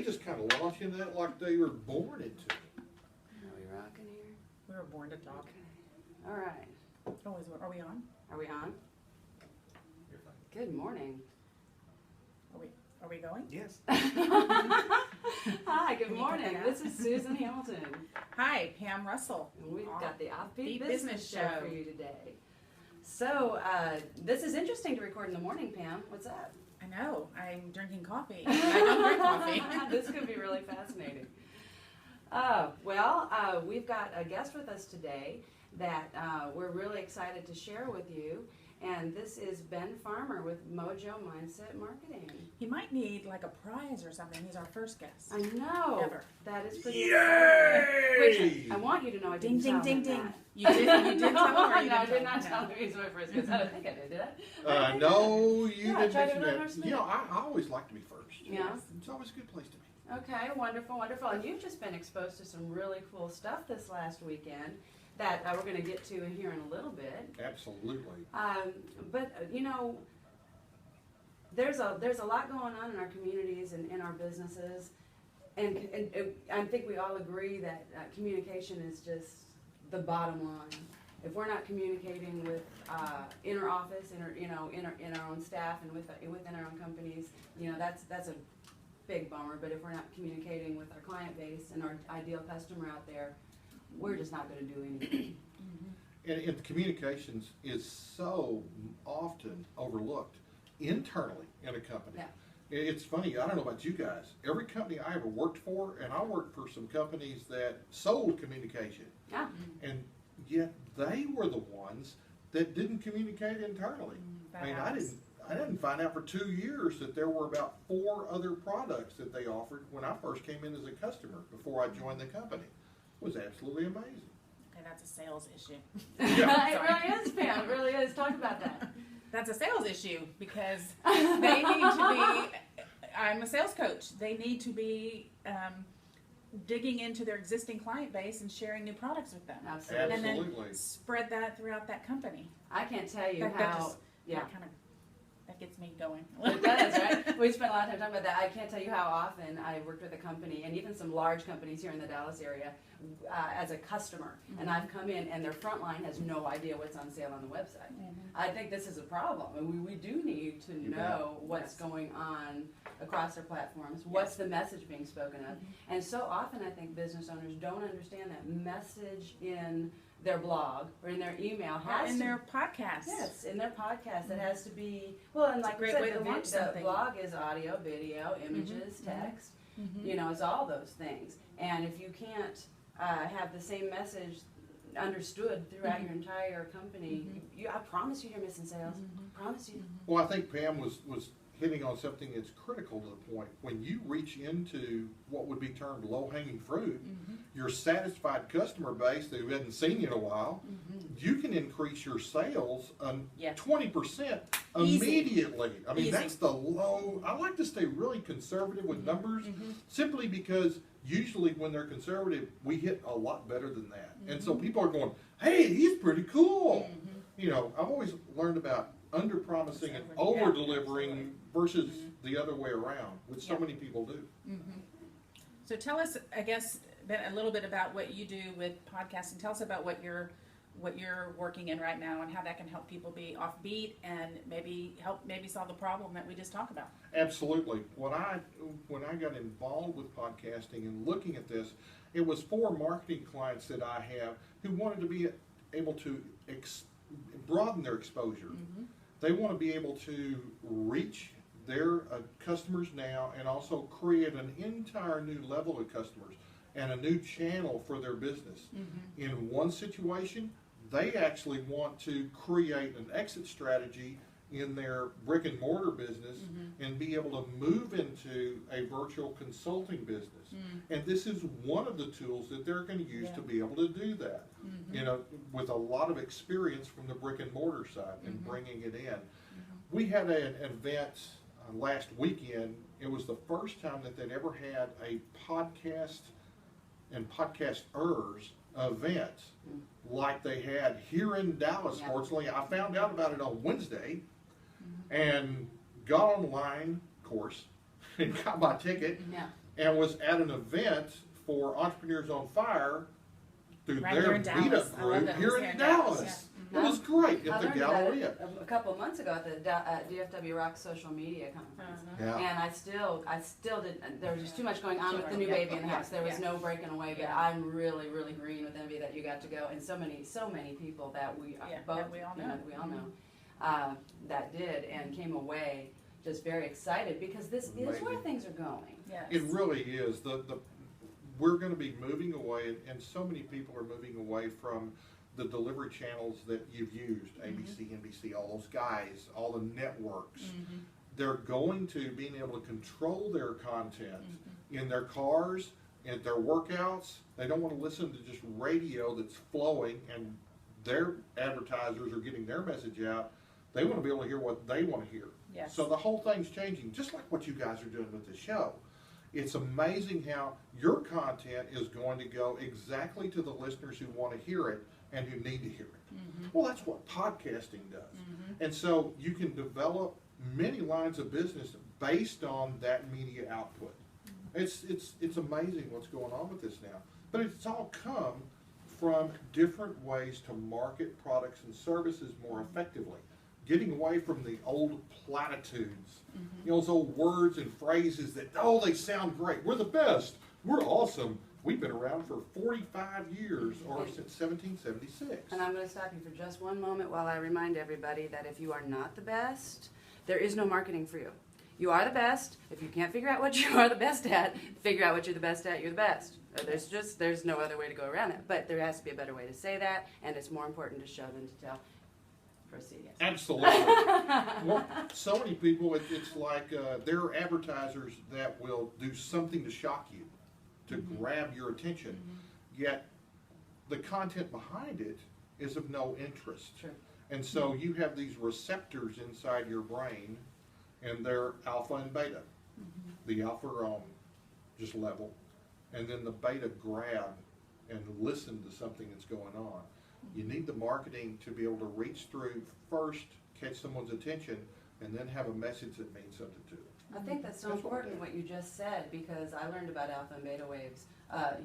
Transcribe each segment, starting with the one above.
just kind of launch into that like they were born into it. Are we rocking here? We were born to talk. Okay. All right. Always, are we on? Are we on? You're fine. Good morning. Are we going? Yes. Hi, good Can you cut morning. that out? This is Susan Hamilton. Hi, Pam Russell. And we've got the Offbeat Beat Business Business Show Show. for you today. So, this is interesting to record in the morning, Pam. What's up? I know, I'm drinking coffee. I don't drink coffee. This could be really fascinating. We've got a guest with us today that we're really excited to share with you. And this is Ben Farmer with Mojo Mindset Marketing. He might need like a prize or something. He's our first guest. I know. Ever. That is pretty Yay! Which I want you to know I Ding, didn't ding, tell ding, him ding. that. You did tell him or you No, I didn't did not him? tell him he's my first guest. I don't think I did that. No, you Yeah, didn't try to mention learn that. our You know, I always like to be first. Yeah. It's always a good place to be. Okay, wonderful, wonderful. And you've just been exposed to some really cool stuff this last weekend that we're going to get to here in a little bit. Absolutely. You know, there's a lot going on in our communities and in our businesses, and I think we all agree that communication is just the bottom line. If we're not communicating with in our office, in our own staff, and within our own companies, you know, that's a big bummer. But if we're not communicating with our client base and our ideal customer out there, we're just not going to do anything. And communications is so often overlooked internally in a company. Yeah. It's funny, I don't know about you guys. Every company I ever worked for, and I worked for some companies that sold communication, Yeah. and yet they were the ones that didn't communicate internally. I mean, I didn't find out for 2 years that there were about 4 other products that they offered when I first came in as a customer before I joined the company. It was absolutely amazing. Okay, that's a sales issue. Yeah. It really is, Pam. It really is. Talk about that. That's a sales issue because they need to be, I'm a sales coach, they need to be digging into their existing client base and sharing new products with them. Absolutely. And then Absolutely. spread that throughout that company. I can't tell you That how. just- Yeah. That gets me going. It does, right? We spent a lot of time talking about that. I can't tell you how often I worked with a company, and even some large companies here in the Dallas area, as a customer. And I've come in, and their front line has no idea what's on sale on the website. I think this is a problem, and we do need to know what's going on across their platforms. What's the message being spoken of? And so often I think business owners don't understand that message in their blog or in their email has in to their podcast. Yes, in their podcast, it has to be, well, and It's a like great I said, way to launch the something. blog is audio, video, images, text, you know, it's all those things. And if you can't have the same message understood throughout your entire company, I promise you you're missing sales. Promise you. Well, I think Pam was hitting on something that's critical to the point. When you reach into what would be termed low-hanging fruit, your satisfied customer base that hasn't seen you in a while, you can increase your sales 20% immediately. I mean, that's the low. I like to stay really conservative with numbers simply because usually when they're conservative, we hit a lot better than that. And so people are going, hey, he's pretty cool. You know, I've always learned about under-promising and over-delivering versus the other way around, which so many people do. So tell us, I guess, Ben, a little bit about what you do with podcasting. Tell us about what you're working in right now and how that can help people be offbeat and maybe solve the problem that we just talked about. Absolutely. When I got involved with podcasting and looking at this, it was for marketing clients that I have who wanted to be able to broaden their exposure. They want to be able to reach their customers now and also create an entire new level of customers and a new channel for their business. In one situation, they actually want to create an exit strategy in their brick and mortar business and be able to move into a virtual consulting business. And this is one of the tools that they're going to use to be able to do that. You know, with a lot of experience from the brick and mortar side and bringing it in. We had an event last weekend. It was the first time that they'd ever had a podcast and podcasters event like they had here in Dallas. Fortunately, I found out about it on Wednesday and got online, of course, and got my ticket. and was at an event for Entrepreneurs on Fire through Right their here in Dallas. meetup I love group that. here It was in Dallas. It was great I at the learned about Galleria. it a couple of months ago at the DFW Rock Social Media Conference. Yeah. And I still didn't, there was just too much going on with the new baby in the house. There was no breaking away, but Yeah. I'm really, really green with envy that you got to go. And so many people that we both, that we all know. we all know, that did and came away just very excited because this is where Amazing. things are going. Yes. It really is. We're going to be moving away, and so many people are moving away from the delivery channels that you've used, ABC, NBC, all those guys, all the networks. They're going to being able to control their content in their cars, in their workouts. They don't want to listen to just radio that's flowing and their advertisers are getting their message out. They want to be able to hear what they want to hear. Yes. So the whole thing's changing, just like what you guys are doing with the show. It's amazing how your content is going to go exactly to the listeners who want to hear it and who need to hear it. Well, that's what podcasting does. And so you can develop many lines of business based on that media output. It's amazing what's going on with this now. But it's all come from different ways to market products and services more effectively. Getting away from the old platitudes, you know, those old words and phrases that, oh, they sound great. We're the best. We're awesome. We've been around for 45 years, or since 1776. And I'm going to stop you for just one moment while I remind everybody that if you are not the best, there is no marketing for you. You are the best. If you can't figure out what you are the best at, figure out what you're the best at, you're the best. There's no other way to go around it. But there has to be a better way to say that, and it's more important to show than to tell. Proceed, yes. Absolutely. Well, so many people, it's like there are advertisers that will do something to shock you, to grab your attention, yet the content behind it is of no interest. True. And so you have these receptors inside your brain, and they're alpha and beta. The alpha are on just level, and then the beta grab and listen to something that's going on. You need the marketing to be able to reach through first, catch someone's attention, and then have a message that means something to them. I think that's so That's what we important do. what you just said, because I learned about alpha and beta waves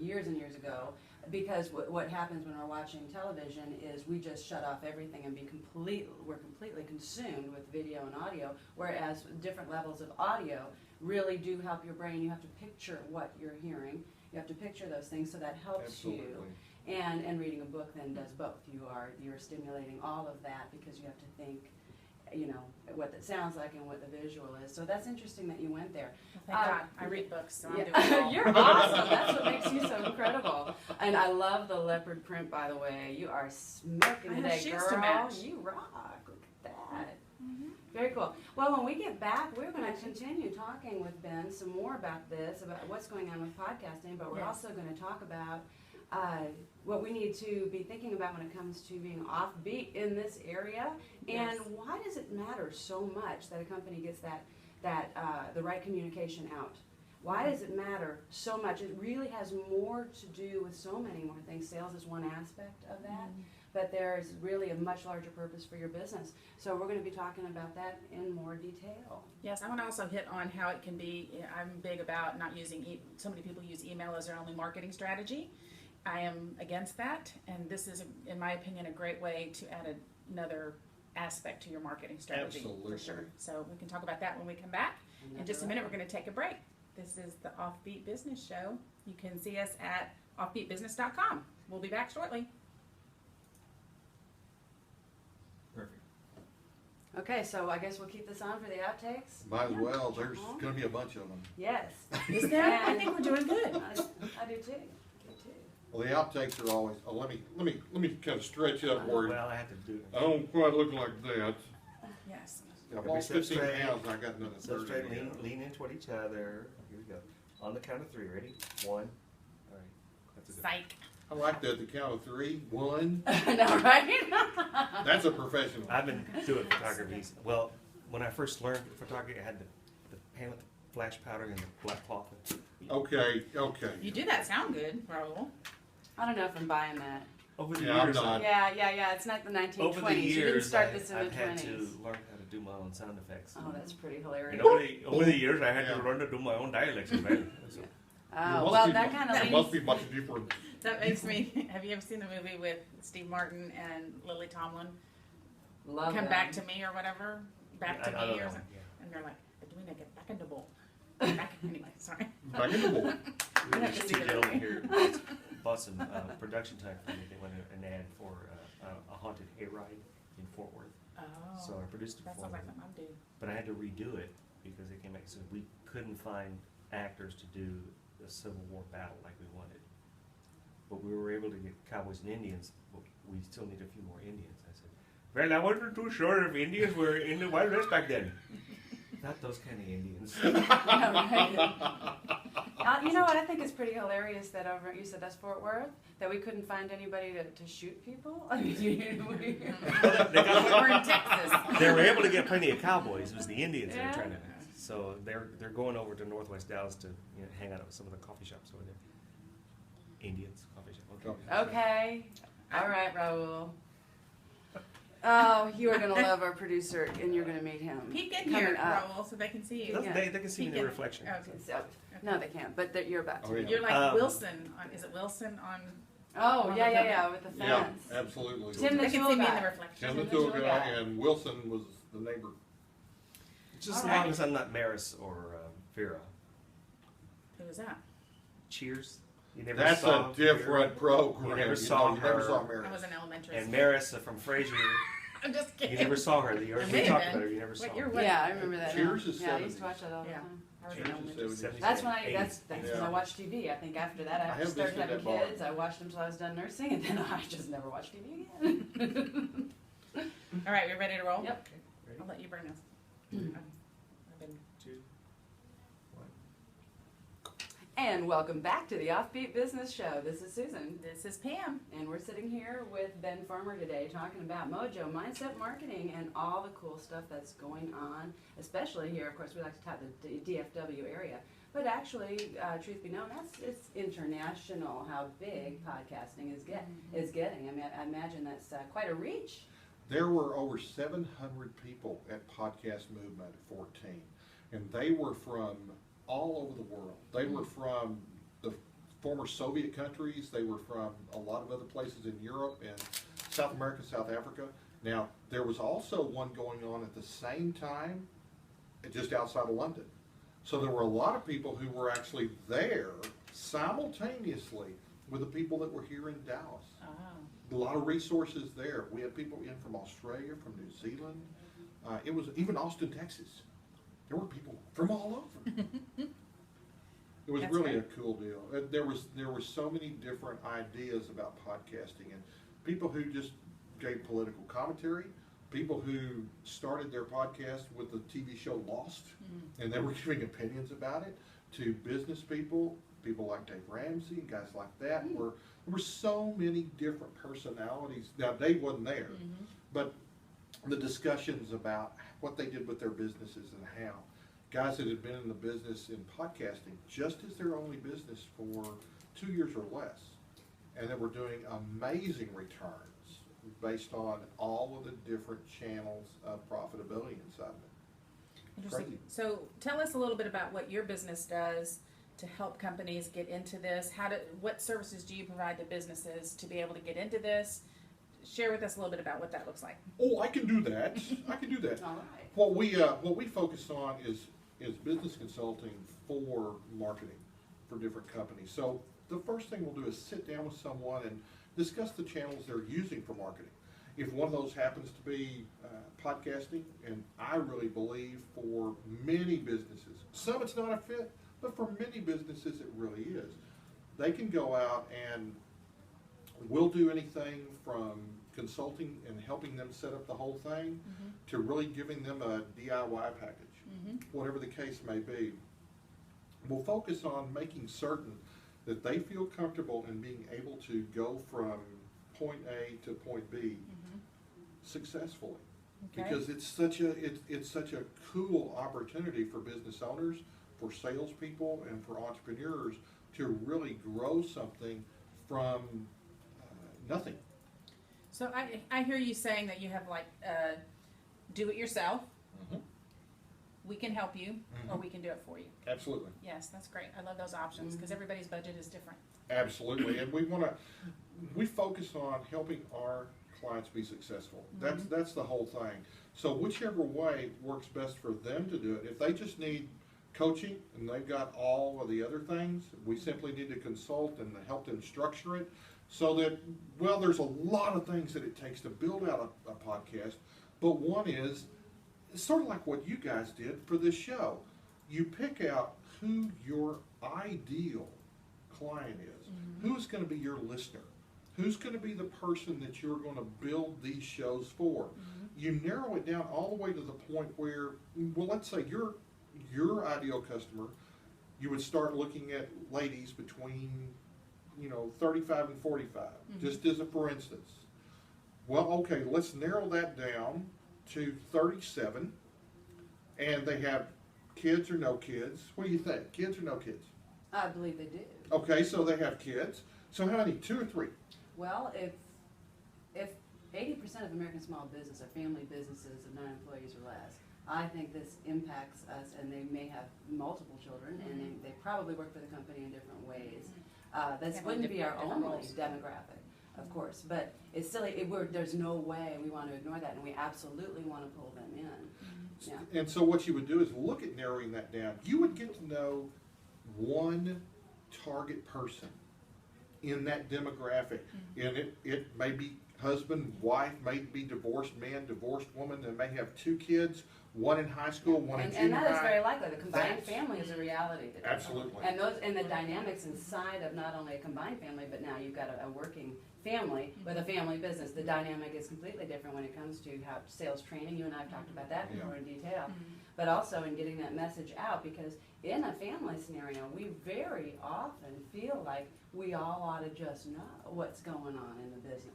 years and years ago. Because what happens when we're watching television is we just shut off everything and we're completely consumed with video and audio, whereas different levels of audio really do help your brain. You have to picture what you're hearing. You have to picture those things, so that helps Absolutely. you. And reading a book then does both. You're stimulating all of that because you have to think, you know, what it sounds like and what the visual is. So that's interesting that you went there. Thank God. I read books, so I'm doing it Yeah. all. You're awesome. That's what makes you so incredible. And I love the leopard print, by the way. You are smoking I have today, shoes girl. to match. You rock. Look at that. Very cool. Well, when we get back, we're going to continue talking with Ben some more about this, about what's going on with podcasting, but we're Yes. also going to talk about what we need to be thinking about when it comes to being offbeat in this area, and Yes. why does it matter so much that a company gets the right communication out? Why does it matter so much? It really has more to do with so many more things. Sales is one aspect of that, but there's really a much larger purpose for your business. So we're going to be talking about that in more detail. Yes, I want to also hit on how it can be. I'm big about not using. So many people use email as their only marketing strategy. I am against that, and this is, in my opinion, a great way to add another aspect to your marketing strategy. Absolutely. For sure. So we can talk about that when we come back. In just a minute, we're going to take a break. This is the Offbeat Business Show. You can see us at offbeatbusiness.com. We'll be back shortly. Perfect. Okay, so I guess we'll keep this on for the outtakes. Might as well. There's going to be a bunch of them. Yes. Is there? I think we're doing good. I do too. Well, the outtakes are always. Oh, let me kind of stretch upward. Well, I have to do I don't quite look like that. Yes. I've Everybody lost sit 15 straight. pounds. And I got another So 30. straight, to go. lean in toward each other. Here we go. On the count of three. Ready? One. All right. That's a good. Psych. I like that. The count of 3, 1. I know, right? That's a professional. I've been doing photography. Well, when I first learned photography, I had the pan with the flash powder and the black cloth. Okay. You do that sound good, Raul. I don't know if I'm buying that. Over the Yeah, I'm years, not. Yeah. It's not the 1920s. over the You didn't years, start this in I've the had 20s. to learn how to do my own sound effects. Oh, that's pretty hilarious. And over the years, I had Yeah. to learn to do my own dialects as well. So Oh, well, that kind It of must be much different. That makes me, have you ever seen the movie with Steve Martin and Lily Tomlin? love Come that. Back to Me or whatever? Back to I know Me or that one, something? yeah. And they're like, Edwina, get back in the bowl. Anyway, sorry. Back in the bowl. I have to There's see two the gentlemen movie. here bought some production time for me. They wanted an ad for a haunted hayride in Fort Worth. Oh, So I produced it that for sounds like them. something I'm doing. But I had to redo it because they came back and said we couldn't find actors to do the Civil War battle like we wanted. But we were able to get cowboys and Indians, but we still need a few more Indians. I said, well, I wasn't too sure if Indians were in the Wild West back then. Not those kind of Indians. You know what I think is pretty hilarious that over, you said that's Fort Worth, that we couldn't find anybody to shoot people? I mean, We're in Texas. They were able to get plenty of cowboys. It was the Indians they were Yeah. trying to. So they're going over to Northwest Dallas to hang out at some of the coffee shops over there. Indians coffee shop. Okay. Okay, all right, Raul. Oh, you are gonna love our producer, and you're gonna meet him. Peek in coming here, up. Raul, so they can see you. Yeah. They can see me in Peek the in. reflection. Okay. So, no, they can't, but you're about to. Oh, yeah. You're like Um, Wilson on, is it Wilson on? Oh, On yeah, the yeah, cover. yeah, with the Yeah, fence. absolutely. Tim They can see tool me in guy. the reflection. Tim the Tim the tool tool guy, guy. and Wilson was the neighbor. Just as All right. long as I'm not Maris or Vera. Who was that? Cheers. You never That's saw a different Vera. program. You never know, saw you never her. saw I Mary. was in elementary And school. Maris from Frasier. I'm just You kidding. never saw her. We I may have talked been. about her. You never saw What her. year was Yeah, I remember that. Cheers now. is Yeah, I used to 70s. watch that all the Yeah. time. I was in Cheers is elementary 70s. school. That's when I, 80s. that's Yeah. when I watched TV. I think after that, I I have started visited having that bar. kids. I watched them till I was done nursing, and then I just never watched TV again. All right, we ready to roll? Yep. Ready? I'll let you bring this. I've been. 2, 1. And welcome back to the Offbeat Business Show. This is Susan, This is Pam. and we're sitting here with Ben Farmer today talking about Mojo, mindset marketing, and all the cool stuff that's going on, especially here. Of course, we like to talk the DFW area, but actually, truth be known, it's international how big podcasting is getting. I mean, I imagine that's quite a reach. There were over 700 people at Podcast Movement at 14, and they were from all over the world. They were from the former Soviet countries. They were from a lot of other places in Europe and South America, South Africa. Now, there was also one going on at the same time just outside of London. So there were a lot of people who were actually there simultaneously with the people that were here in Dallas. Oh. A lot of resources there. We had people in from Australia, from New Zealand. It was even Austin, Texas. There were people from all over. It was That's really great. a cool deal. There were so many different ideas about podcasting, and people who just gave political commentary, people who started their podcast with the TV show Lost, and they were giving opinions about it, to business people, people like Dave Ramsey and guys like that. There were so many different personalities. Now, Dave wasn't there, but the discussions about what they did with their businesses and how guys that had been in the business in podcasting just as their only business for 2 years or less, and they were doing amazing returns based on all of the different channels of profitability inside of it. Interesting. Crazy. So tell us a little bit about what your business does to help companies get into this. What services do you provide to businesses to be able to get into this? Share with us a little bit about what that looks like. Oh, I can do that. I can do that. All right. What we focus on is business consulting for marketing for different companies. So the first thing we'll do is sit down with someone and discuss the channels they're using for marketing. If one of those happens to be podcasting, and I really believe for many businesses, some it's not a fit, but for many businesses it really is. They can go out and we'll do anything from consulting and helping them set up the whole thing to really giving them a DIY package, whatever the case may be. We'll focus on making certain that they feel comfortable in being able to go from point A to point B successfully. Okay. Because it's such a cool opportunity for business owners, for salespeople, and for entrepreneurs to really grow something from nothing. So I hear you saying that you have like do it yourself, we can help you, or we can do it for you. Absolutely. Yes, that's great. I love those options, because everybody's budget is different. Absolutely, and we focus on helping our clients be successful. That's the whole thing. So whichever way works best for them to do it. If they just need coaching and they've got all of the other things, we simply need to consult and help them structure it so that, well, there's a lot of things that it takes to build out a podcast, but one is it's sort of like what you guys did for this show. You pick out who your ideal client is, who's going to be your listener, who's going to be the person that you're going to build these shows for. You narrow it down all the way to the point where, well, let's say your ideal customer, you would start looking at ladies between 35 and 45, just as a for instance. Well, okay, let's narrow that down to 37, and they have kids or no kids. What do you think? Kids or no kids? I believe they do. Okay, so they have kids. So how many? 2 or 3? Well, if 80% of American small business are family businesses of 9 employees or less, I think this impacts us, and they may have multiple children, and they probably work for the company in different ways. This wouldn't be our different only roles. demographic, of course, but it's still, there's no way we want to ignore that, and we absolutely want to pull them in. Yeah. And so what you would do is look at narrowing that down. You would get to know one target person in that demographic. And it may be husband, wife, may be divorced man, divorced woman, that may have 2 kids, one in high school, one in junior And that is high. very likely. The combined That's- family is a reality today. Absolutely. And the dynamics inside of not only a combined family, but now you've got a working family with a family business. The dynamic is completely different when it comes to how sales training. You and I have talked about that more in detail. But also in getting that message out, because in a family scenario, we very often feel like we all ought to just know what's going on in the business.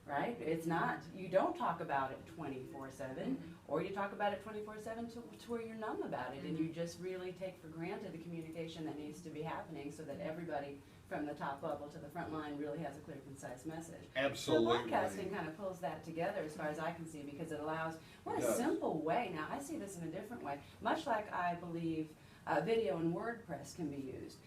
Right? It's not, you don't talk about it 24/7, or you talk about it 24/7 to where you're numb about it, and you just really take for granted the communication that needs to be happening so that everybody from the top level to the front line really has a clear, concise message. Absolutely. So podcasting kind of pulls that together as far as I can see, because it allows, what a It does. simple way. Now, I see this in a different way, much like I believe video and WordPress can be used.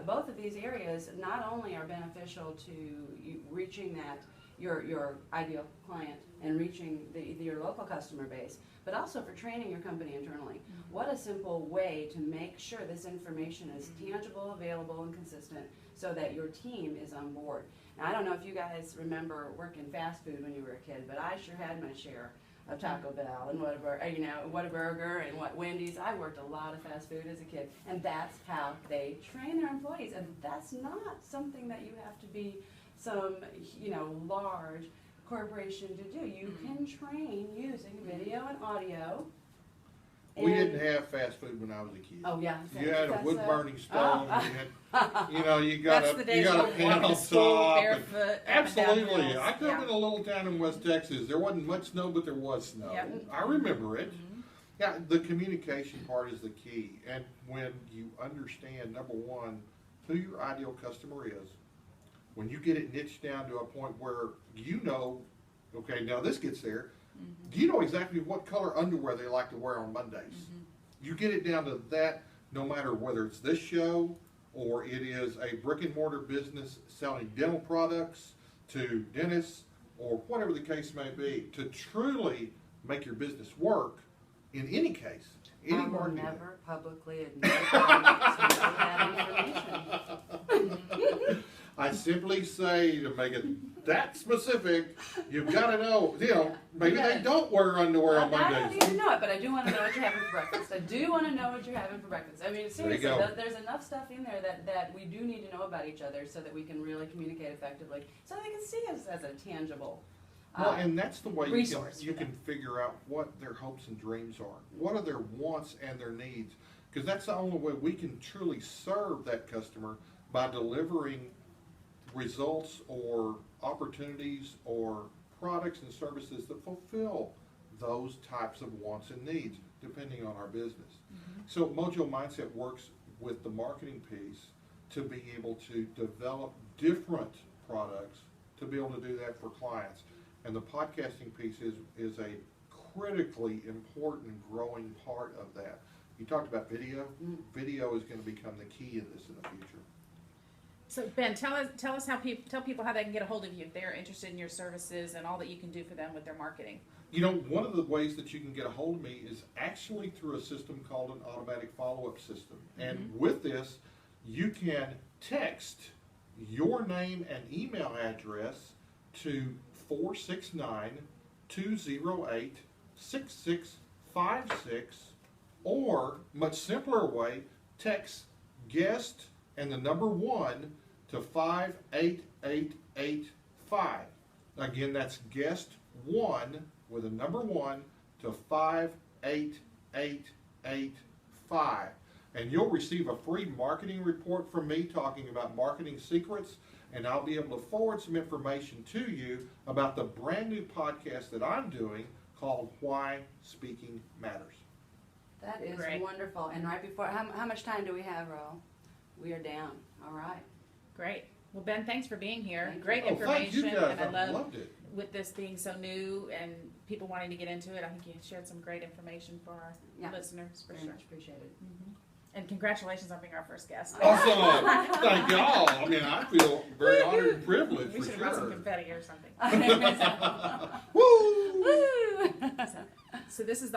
Both of these areas not only are beneficial to you reaching that your ideal client and reaching your local customer base, but also for training your company internally. What a simple way to make sure this information is tangible, available, and consistent so that your team is on board. Now, I don't know if you guys remember working fast food when you were a kid, but I sure had my share of Taco Bell and Whataburger and Wendy's. I worked a lot of fast food as a kid, and that's how they train their employees. And that's not something that you have to be some large corporation to do. You can train using video and audio. We didn't have fast food when I was a kid. Oh yeah. You had a That's wood burning stove. oh. You had, you got That's the a days you got a when we pan walked on to school top. barefoot up and down Absolutely. hills. I grew up Yeah. in a little town in West Texas. There wasn't much snow, but there was snow. Yep. I remember it. Yeah, the communication part is the key. And when you understand, number one, who your ideal customer is, when you get it niched down to a point where okay, now this gets there, you know exactly what color underwear they like to wear on Mondays. You get it down to that, no matter whether it's this show or it is a brick and mortar business selling dental products to dentists or whatever the case may be, to truly make your business work in any case. Any I will marketing. never publicly admit that information. I simply say, to make it that specific, you've got to know, maybe they don't wear underwear on I don't Mondays. even know it, but I do want to know what you're having for breakfast. I do want to know what you're having for breakfast. I mean, seriously, go. there's enough stuff in there that we do need to know about each other so that we can really communicate effectively, so they can see us as a tangible Well, and that's the way resource you for can them. figure out what their hopes and dreams are. What are their wants and their needs? Because that's the only way we can truly serve that customer, by delivering results or opportunities or products and services that fulfill those types of wants and needs, depending on our business. So Mojo Mindset works with the marketing piece to be able to develop different products to be able to do that for clients. And the podcasting piece is a critically important growing part of that. You talked about video. Video is going to become the key in this in the future. So Ben, tell us how tell people how they can get a hold of you if they're interested in your services and all that you can do for them with their marketing. You know, one of the ways that you can get a hold of me is actually through a system called an automatic follow-up system. And with this, you can text your name and email address to 469-208-6656, or much simpler way, text guest and the number 1 to 58885. Again, that's guest 1 with a number 1 to 58885. And you'll receive a free marketing report from me talking about marketing secrets, and I'll be able to forward some information to you about the brand new podcast that I'm doing called Why Speaking Matters. That is Great. wonderful. And right before, how much time do we have, Ro? We are down. All right. Great. Well, Ben, thanks for being here. Thank Great Oh, thank you information, guys. and I loved it. with this being so new and people wanting to get into it, I think you shared some great information for our Yeah. listeners, for Very sure. much appreciated. And congratulations on being our first guest. Awesome. Thank y'all. I mean, I feel very honored and privileged We for should have brought some sure. confetti or something. Woo! Woo! So this is the